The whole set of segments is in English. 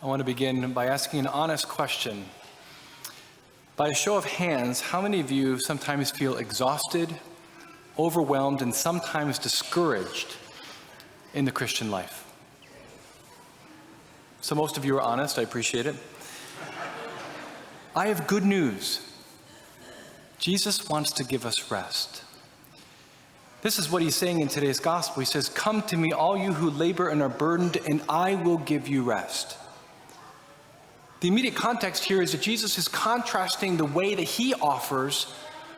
I want to begin by asking an honest question. By a show of hands, how many of you sometimes feel exhausted, overwhelmed, and sometimes discouraged in the Christian life? So most of you are honest. I appreciate it. I have good news. Jesus wants to give us rest. This is what he's saying in today's gospel. He says, "Come to me, all you who labor and are burdened, and I will give you rest." The immediate context here is that Jesus is contrasting the way that he offers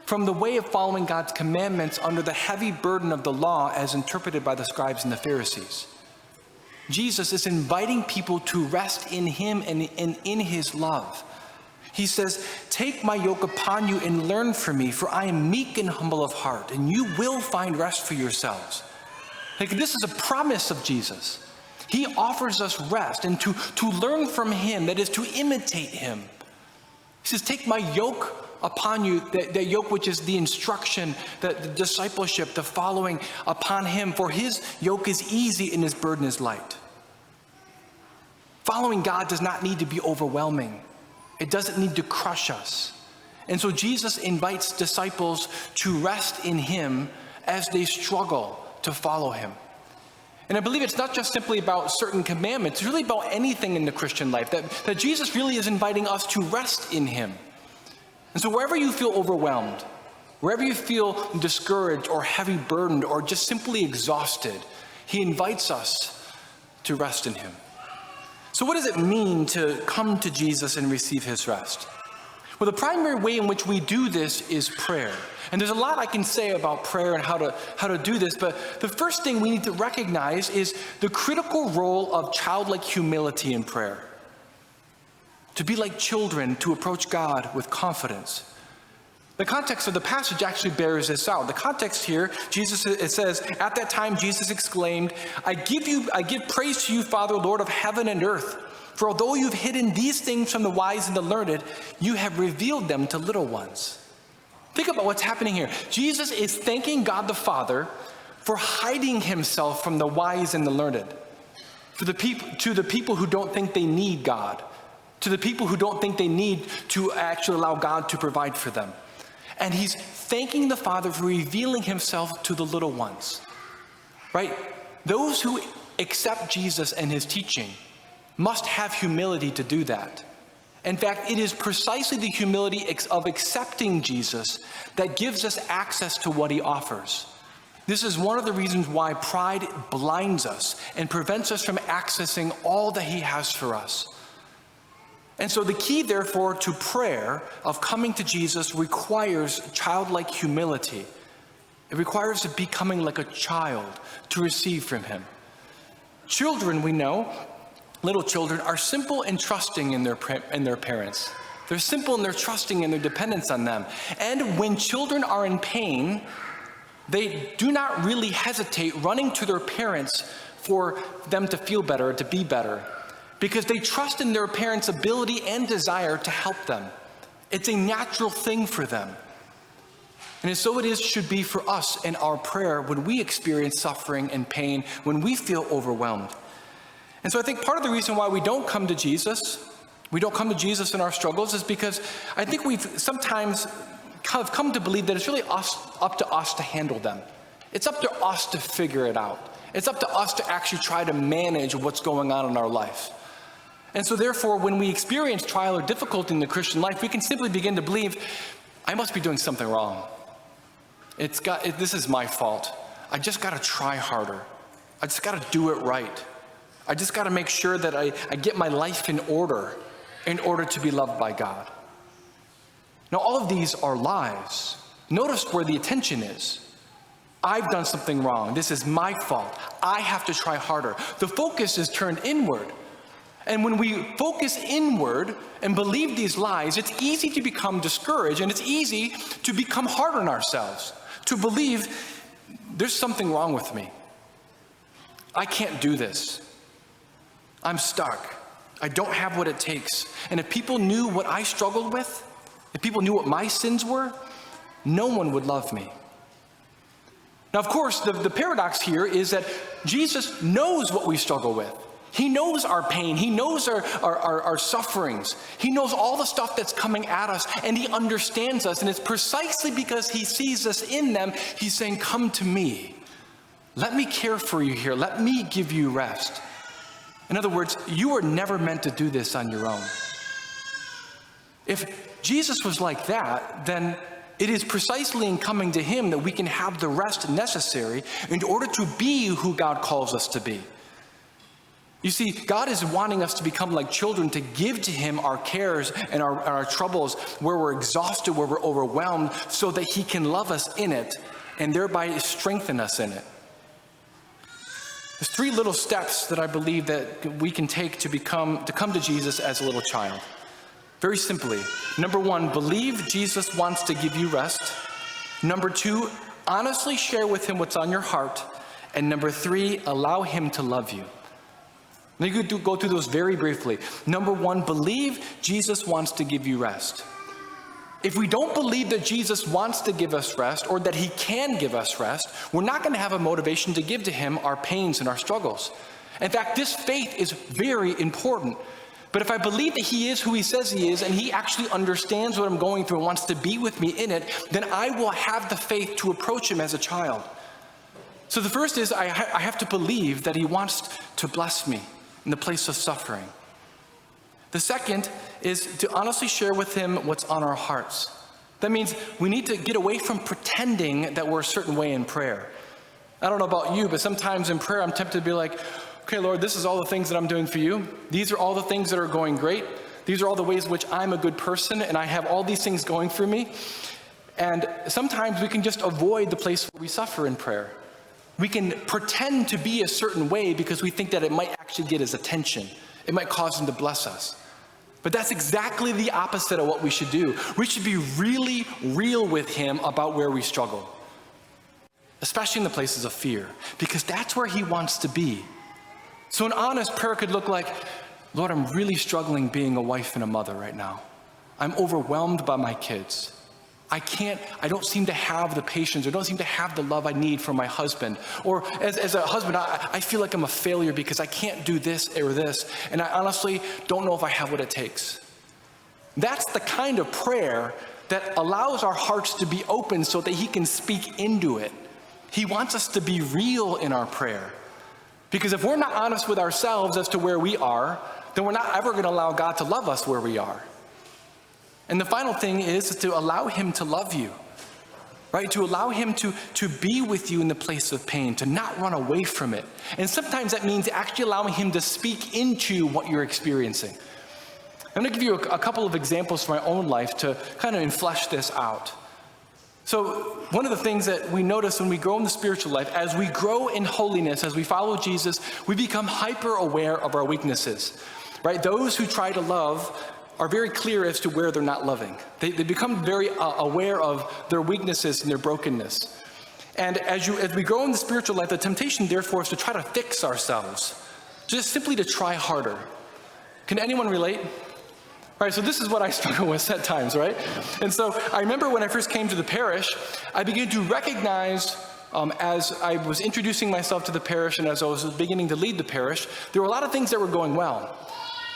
from the way of following God's commandments under the heavy burden of the law as interpreted by the scribes and the Pharisees. Jesus is inviting people to rest in him and in his love. He says, "Take my yoke upon you and learn from me, for I am meek and humble of heart, and you will find rest for yourselves." Like, this is a promise of Jesus. He offers us rest and to learn from him, that is to imitate him. He says, "Take my yoke upon you," that yoke which is the instruction, the discipleship, the following upon him, for his yoke is easy and his burden is light. Following God does not need to be overwhelming. It doesn't need to crush us. And so Jesus invites disciples to rest in him as they struggle to follow him. And I believe it's not just simply about certain commandments, it's really about anything in the Christian life, that Jesus really is inviting us to rest in him. And so wherever you feel overwhelmed, wherever you feel discouraged or heavy burdened or just simply exhausted, he invites us to rest in him. So what does it mean to come to Jesus and receive his rest? Well, the primary way in which we do this is prayer. And there's a lot I can say about prayer and how to do this, but the first thing we need to recognize is the critical role of childlike humility in prayer. To be like children, to approach God with confidence. The context of the passage actually bears this out. The context here, it says, "At that time Jesus exclaimed, I give praise to you, Father, Lord of heaven and earth. For although you've hidden these things from the wise and the learned, you have revealed them to little ones." Think about what's happening here. Jesus is thanking God the Father for hiding himself from the wise and the learned. To the people who don't think they need God. To the people who don't think they need to actually allow God to provide for them. And he's thanking the Father for revealing himself to the little ones. Right? Those who accept Jesus and his teaching must have humility to do that. In fact, it is precisely the humility of accepting Jesus that gives us access to what he offers. This is one of the reasons why pride blinds us and prevents us from accessing all that he has for us. And so the key, therefore, to prayer of coming to Jesus requires childlike humility. It requires becoming like a child to receive from him. Children, we know, little children are simple and trusting in their parents. They're simple and they're trusting in their dependence on them. And when children are in pain, they do not really hesitate running to their parents for them to feel better, to be better, because they trust in their parents' ability and desire to help them. It's a natural thing for them. And so it should be for us in our prayer when we experience suffering and pain, when we feel overwhelmed. And so I think part of the reason why we don't come to Jesus in our struggles, is because I think we've sometimes kind of come to believe that it's really up to us to handle them. It's up to us to figure it out. It's up to us to actually try to manage what's going on in our life. And so therefore, when we experience trial or difficulty in the Christian life, we can simply begin to believe, I must be doing something wrong. This is my fault. I just got to try harder. I just got to do it right. I just got to make sure that I get my life in order to be loved by God. Now, all of these are lies. Notice where the attention is. I've done something wrong. This is my fault. I have to try harder. The focus is turned inward. And when we focus inward and believe these lies, it's easy to become discouraged, and it's easy to become hard on ourselves, to believe there's something wrong with me. I can't do this. I'm stuck. I don't have what it takes. And if people knew what I struggled with, if people knew what my sins were, no one would love me. Now, of course, the paradox here is that Jesus knows what we struggle with. He knows our pain. He knows our sufferings. He knows all the stuff that's coming at us, and he understands us. And it's precisely because he sees us in them, he's saying, come to me. Let me care for you here. Let me give you rest. In other words, you were never meant to do this on your own. If Jesus was like that, then it is precisely in coming to him that we can have the rest necessary in order to be who God calls us to be. You see, God is wanting us to become like children, to give to him our cares and our troubles, where we're exhausted, where we're overwhelmed, so that he can love us in it and thereby strengthen us in it. There's 3 little steps that I believe that we can take to come to Jesus as a little child. Very simply. Number 1, believe Jesus wants to give you rest. Number 2, honestly share with him what's on your heart. And number 3, allow him to love you. Let me go through those very briefly. Number 1, believe Jesus wants to give you rest. If we don't believe that Jesus wants to give us rest, or that he can give us rest, we're not going to have a motivation to give to him our pains and our struggles. In fact, this faith is very important. But if I believe that he is who he says he is, and he actually understands what I'm going through and wants to be with me in it, then I will have the faith to approach him as a child. So the first is I have to believe that he wants to bless me in the place of suffering. The second is to honestly share with him what's on our hearts. That means we need to get away from pretending that we're a certain way in prayer. I don't know about you, but sometimes in prayer I'm tempted to be like, okay, Lord, this is all the things that I'm doing for you. These are all the things that are going great. These are all the ways in which I'm a good person and I have all these things going for me. And sometimes we can just avoid the place where we suffer in prayer. We can pretend to be a certain way because we think that it might actually get his attention. It might cause him to bless us. But that's exactly the opposite of what we should do. We should be really real with him about where we struggle, especially in the places of fear, because that's where he wants to be. So an honest prayer could look like, Lord, I'm really struggling being a wife and a mother right now. I'm overwhelmed by my kids. I don't seem to have the patience, or don't seem to have the love I need from my husband. Or as a husband, I feel like I'm a failure because I can't do this or this, and I honestly don't know if I have what it takes. That's the kind of prayer that allows our hearts to be open so that he can speak into it. He wants us to be real in our prayer. Because if we're not honest with ourselves as to where we are, then we're not ever going to allow God to love us where we are. And the final thing is to allow him to love you, right? To allow him to be with you in the place of pain, to not run away from it. And sometimes that means actually allowing him to speak into what you're experiencing. I'm going to give you a couple of examples from my own life to kind of flesh this out. So one of the things that we notice when we grow in the spiritual life, as we grow in holiness, as we follow Jesus, we become hyper aware of our weaknesses, right? Those who try to love are very clear as to where they're not loving. They become very aware of their weaknesses and their brokenness. And as we grow in the spiritual life, the temptation therefore is to try to fix ourselves, just simply to try harder. Can anyone relate? All right, so this is what I struggle with at times, right? And so I remember when I first came to the parish, I began to recognize as I was introducing myself to the parish and as I was beginning to lead the parish, there were a lot of things that were going well.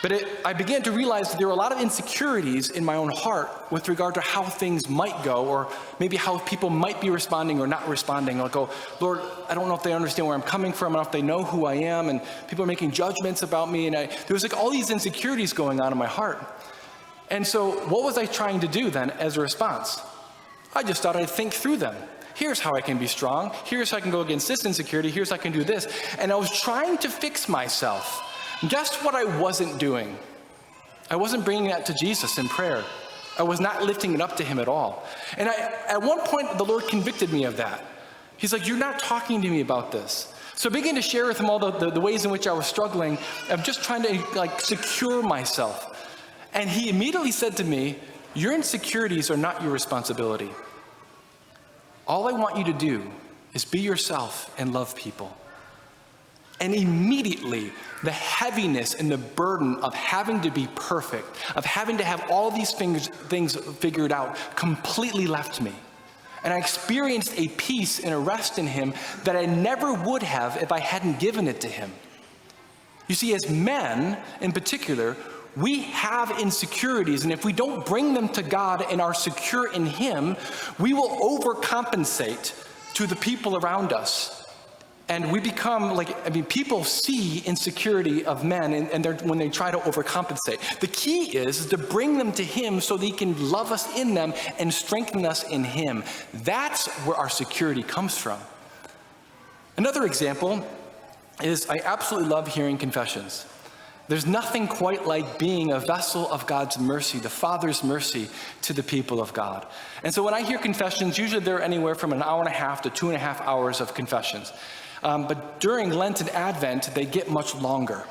But I began to realize that there were a lot of insecurities in my own heart with regard to how things might go, or maybe how people might be responding or not responding. I'll go, Lord, I don't know if they understand where I'm coming from, and if they know who I am, and people are making judgments about me. And there was like all these insecurities going on in my heart. And so what was I trying to do then as a response? I just thought I'd think through them. Here's how I can be strong. Here's how I can go against this insecurity. Here's how I can do this. And I was trying to fix myself. Guess what I wasn't doing? I wasn't bringing that to Jesus in prayer. I was not lifting it up to him at all. And at one point, the Lord convicted me of that. He's like, you're not talking to me about this. So I began to share with him all the ways in which I was struggling. I'm just trying to secure myself. And he immediately said to me, your insecurities are not your responsibility. All I want you to do is be yourself and love people. And immediately, the heaviness and the burden of having to be perfect, of having to have all these things figured out, completely left me. And I experienced a peace and a rest in him that I never would have if I hadn't given it to him. You see, as men in particular, we have insecurities, and if we don't bring them to God and are secure in Him, we will overcompensate to the people around us. And we become people see insecurity of men and when they try to overcompensate. The key is to bring them to Him so that He can love us in them and strengthen us in Him. That's where our security comes from. Another example is I absolutely love hearing confessions. There's nothing quite like being a vessel of God's mercy, the Father's mercy to the people of God. And so when I hear confessions, usually they're anywhere from an hour and a half to 2.5 hours of confessions. But during Lent and Advent, they get much longer,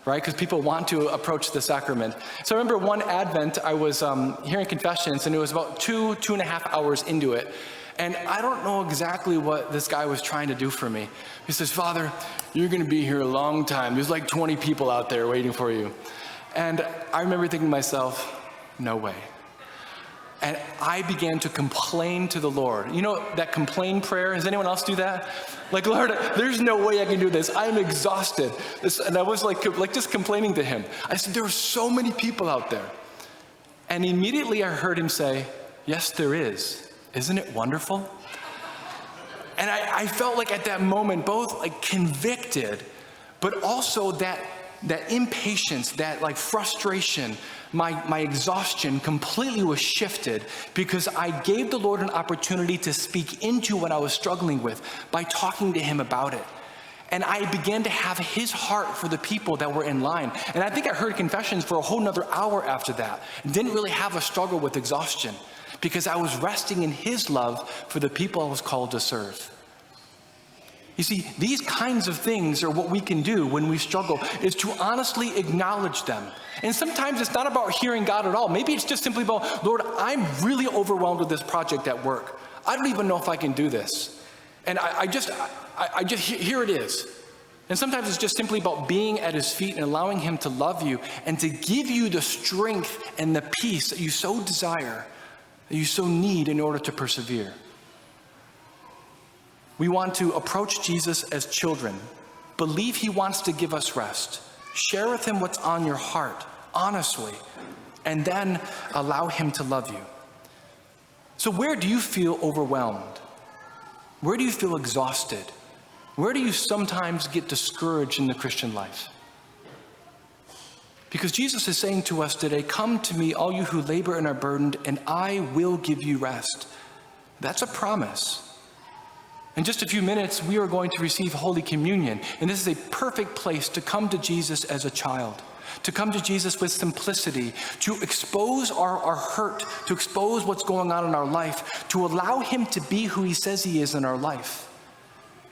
right? Because people want to approach the sacrament. So I remember one Advent, I was hearing confessions, and it was about 2.5 hours into it. And I don't know exactly what this guy was trying to do for me. He says, "Father, you're going to be here a long time. There's like 20 people out there waiting for you." And I remember thinking to myself, no way. And I began to complain to the Lord. You know that complain prayer? Does anyone else do that? Like, "Lord, there's no way I can do this. I'm exhausted." And I was like just complaining to Him. I said, "There are so many people out there." And immediately I heard Him say, "Yes, there is. Isn't it wonderful?" And I felt like at that moment, both like convicted, but also that impatience, that like frustration, my exhaustion completely was shifted because I gave the Lord an opportunity to speak into what I was struggling with by talking to Him about it. And I began to have His heart for the people that were in line. And I think I heard confessions for a whole nother hour after that. Didn't really have a struggle with exhaustion because I was resting in His love for the people I was called to serve. You see, these kinds of things are what we can do when we struggle, is to honestly acknowledge them. And sometimes it's not about hearing God at all. Maybe it's just simply about, "Lord, I'm really overwhelmed with this project at work. I don't even know if I can do this. And I just, here it is." And sometimes it's just simply about being at His feet and allowing Him to love you and to give you the strength and the peace that you so desire, that you so need in order to persevere. We want to approach Jesus as children, believe He wants to give us rest, share with Him what's on your heart, honestly, and then allow Him to love you. So where do you feel overwhelmed? Where do you feel exhausted? Where do you sometimes get discouraged in the Christian life? Because Jesus is saying to us today, "Come to me, all you who labor and are burdened, and I will give you rest." That's a promise. In just a few minutes, we are going to receive Holy Communion, and this is a perfect place to come to Jesus as a child, to come to Jesus with simplicity, to expose our hurt, to expose what's going on in our life, to allow Him to be who He says He is in our life.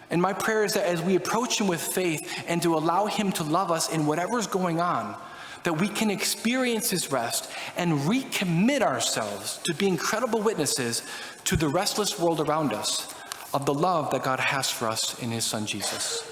And my prayer is that as we approach Him with faith and to allow Him to love us in whatever's going on, that we can experience His rest and recommit ourselves to being credible witnesses to the restless world around us of the love that God has for us in His Son, Jesus.